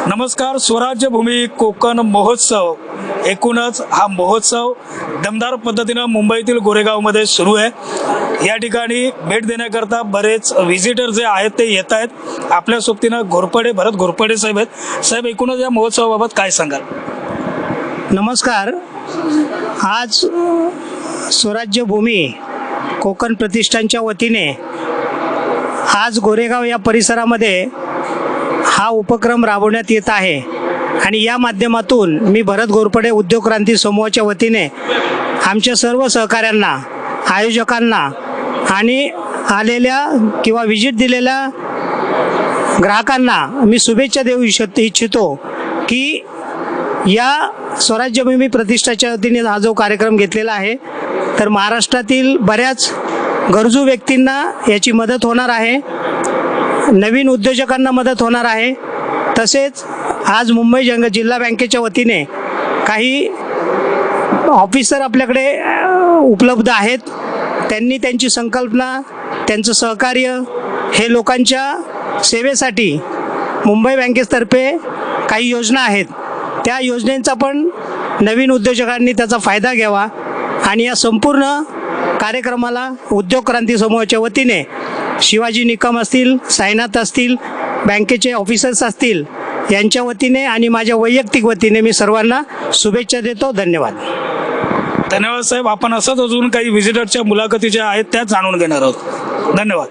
नमस्कार. स्वराज्य भूमी कोकण महोत्सव एकूणच हा महोत्सव दमदार पद्धतीनं मुंबईतील गोरेगावमध्ये सुरू आहे. या ठिकाणी भेट देण्याकरता बरेच व्हिजिटर जे आहेत ते येत आहेत. आपल्या सोबतीनं भरत घोरपडे साहेब आहेत. साहेब, एकूणच या महोत्सवाबाबत काय सांगाल? नमस्कार. आज स्वराज्य भूमी कोकण प्रतिष्ठानच्या वतीने आज गोरेगाव या परिसरामध्ये हा उपक्रम राबवण्यात येत आहे आणि या माध्यमातून मी भरत घोरपडे उद्योग क्रांती समूहाच्या वतीने आमच्या सर्व सहकाऱ्यांना, आयोजकांना आणि आलेल्या किंवा व्हिजिट दिलेल्या ग्राहकांना मी शुभेच्छा देऊ इच्छितो की या स्वराज्यभूमी प्रतिष्ठानच्या वतीने हा जो कार्यक्रम घेतलेला आहे तर महाराष्ट्रातील बऱ्याच गरजू व्यक्तींना याची मदत होणार आहे, नवीन उद्योजकांना मदत होणार आहे. तसेच आज मुंबई जिल्हा बँकेच्या वतीने काही ऑफिसर आपल्याकडे उपलब्ध आहेत. त्यांनी त्यांची संकल्पना, त्यांचं सहकार्य हे लोकांच्या सेवेसाठी मुंबई बँकेतर्फे काही योजना आहेत, त्या योजनेचा पण नवीन उद्योजकांनी त्याचा फायदा घ्यावा आणि या संपूर्ण कार्यक्रमाला उद्योग क्रांती समूहाच्या वतीने शिवाजी निकम असतील, साईनाथ असतील, बँकेचे ऑफिसर्स असतील यांच्या वतीने आणि माझ्या वैयक्तिक वतीने मी सर्वांना शुभेच्छा देतो. धन्यवाद. धन्यवाद साहेब. आपण असंच अजून काही व्हिजिटरच्या मुलाखती ज्या आहेत त्या जाणून घेणार आहोत. धन्यवाद.